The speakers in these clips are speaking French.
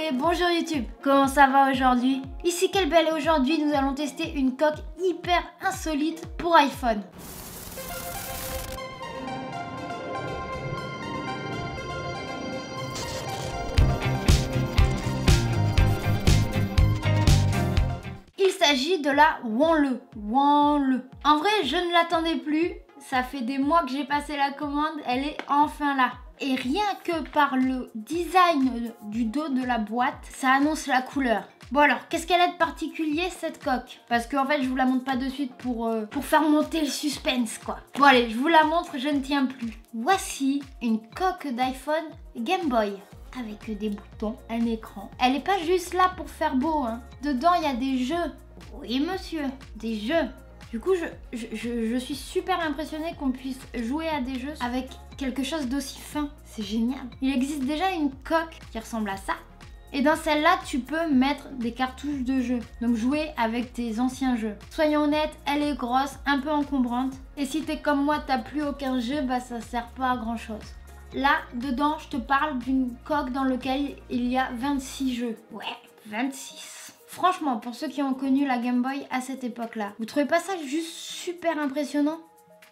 Et bonjour YouTube, comment ça va aujourd'hui? Ici Kelbel et aujourd'hui nous allons tester une coque hyper insolite pour iPhone. Il s'agit de la Wanle. En vrai, je ne l'attendais plus. Ça fait des mois que j'ai passé la commande, elle est enfin là. Et rien que par le design du dos de la boîte, ça annonce la couleur. Bon alors, qu'est-ce qu'elle a de particulier cette coque? Parce qu'en fait, je vous la montre pas de suite pour faire monter le suspense quoi. Bon allez, je vous la montre, je ne tiens plus. Voici une coque d'iPhone Game Boy. Avec des boutons, un écran. Elle n'est pas juste là pour faire beau, hein. Dedans, il y a des jeux. Oui, monsieur, des jeux. Du coup, je suis super impressionnée qu'on puisse jouer à des jeux avec quelque chose d'aussi fin. C'est génial. Il existe déjà une coque qui ressemble à ça. Et dans celle-là, tu peux mettre des cartouches de jeux. Donc jouer avec tes anciens jeux. Soyons honnêtes, elle est grosse, un peu encombrante. Et si t'es comme moi, t'as plus aucun jeu, bah ça sert pas à grand chose. Là, dedans, je te parle d'une coque dans laquelle il y a 26 jeux. Ouais, 26. Franchement, pour ceux qui ont connu la Game Boy à cette époque-là, vous trouvez pas ça juste super impressionnant?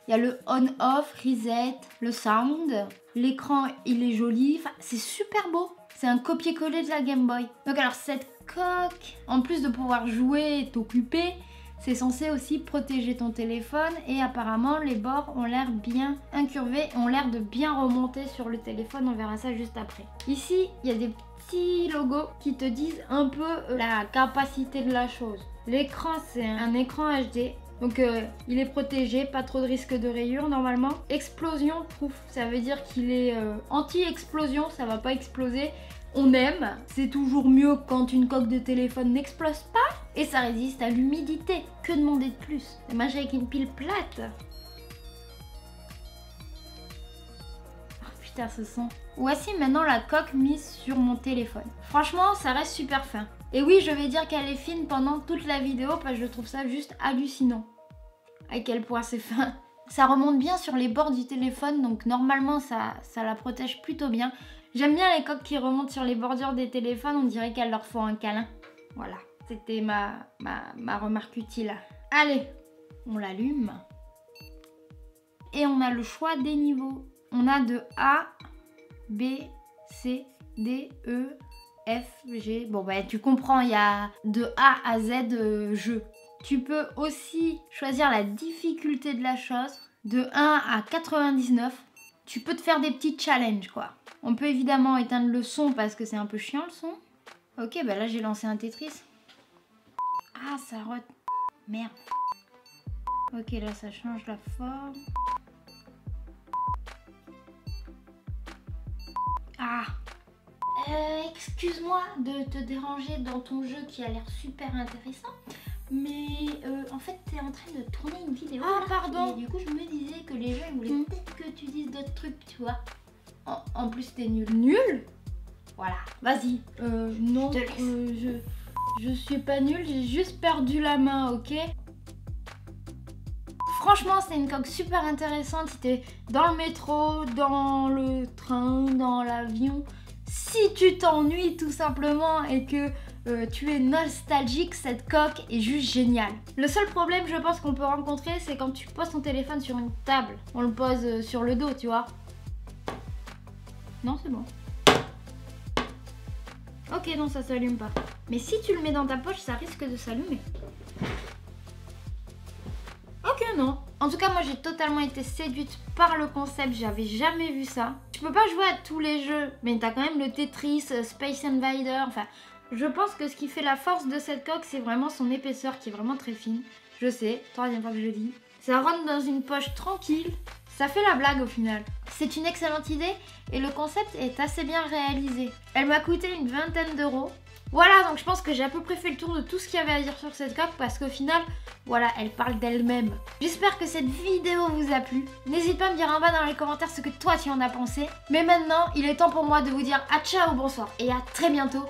Il y a le on-off, reset, le sound, l'écran il est joli, enfin c'est super beau. C'est un copier-coller de la Game Boy. Donc alors cette coque, en plus de pouvoir jouer et t'occuper, c'est censé aussi protéger ton téléphone et apparemment les bords ont l'air bien incurvés, ont l'air de bien remonter sur le téléphone, on verra ça juste après. Ici, il y a des petits logos qui te disent un peu la capacité de la chose. L'écran, c'est un écran HD. Donc il est protégé, pas trop de risque de rayures normalement. Explosion proof, ça veut dire qu'il est anti-explosion, ça va pas exploser. On aime, c'est toujours mieux quand une coque de téléphone n'explose pas et ça résiste à l'humidité. Que demander de plus? C'est match avec une pile plate. Oh putain ce son. Voici maintenant la coque mise sur mon téléphone. Franchement ça reste super fin. Et oui je vais dire qu'elle est fine pendant toute la vidéo parce que je trouve ça juste hallucinant. À quel point c'est fin. Ça remonte bien sur les bords du téléphone donc normalement ça la protège plutôt bien. J'aime bien les coques qui remontent sur les bordures des téléphones, on dirait qu'elles leur font un câlin. Voilà, c'était ma remarque utile. Allez, on l'allume. Et on a le choix des niveaux. On a de A, B, C, D, E, F, G. Bon bah tu comprends, il y a de A à Z jeux. Tu peux aussi choisir la difficulté de la chose, de 1 à 99. Tu peux te faire des petits challenges quoi. On peut évidemment éteindre le son parce que c'est un peu chiant le son. Ok, bah là j'ai lancé un Tetris. Ah, ça merde. Ok, là ça change la forme. Ah. Excuse-moi de te déranger dans ton jeu qui a l'air super intéressant. Mais en fait, t'es en train de tourner une vidéo. Ah, là, pardon. Et du coup, je me disais que les gens ils voulaient peut-être que tu dises d'autres trucs, tu vois. En plus, t'es nul. Nul? Voilà. Vas-y. Non, je suis pas nulle, j'ai juste perdu la main, ok? Franchement, c'est une coque super intéressante si t'es dans le métro, dans le train, dans l'avion. Si tu t'ennuies tout simplement et que tu es nostalgique, cette coque est juste géniale. Le seul problème, je pense, qu'on peut rencontrer, c'est quand tu poses ton téléphone sur une table. On le pose sur le dos, tu vois. Non, c'est bon. Ok, non, ça s'allume pas. Mais si tu le mets dans ta poche, ça risque de s'allumer. Ok, non. En tout cas, moi, j'ai totalement été séduite par le concept. J'avais jamais vu ça. Tu peux pas jouer à tous les jeux, mais t'as quand même le Tetris, Space Invader. Enfin, je pense que ce qui fait la force de cette coque, c'est vraiment son épaisseur qui est vraiment très fine. Je sais, troisième fois que je le dis. Ça rentre dans une poche tranquille. Ça fait la blague au final. C'est une excellente idée et le concept est assez bien réalisé. Elle m'a coûté une vingtaine d'euros. Voilà, donc je pense que j'ai à peu près fait le tour de tout ce qu'il y avait à dire sur cette coque parce qu'au final, voilà, elle parle d'elle-même. J'espère que cette vidéo vous a plu. N'hésite pas à me dire en bas dans les commentaires ce que toi tu en as pensé. Mais maintenant, il est temps pour moi de vous dire à ciao, bonsoir et à très bientôt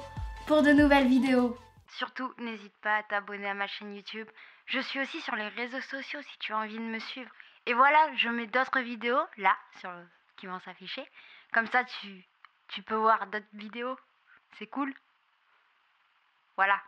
pour de nouvelles vidéos. Surtout, n'hésite pas à t'abonner à ma chaîne YouTube. Je suis aussi sur les réseaux sociaux si tu as envie de me suivre. Et voilà, je mets d'autres vidéos là qui vont s'afficher. Comme ça, tu peux voir d'autres vidéos. C'est cool. Voilà.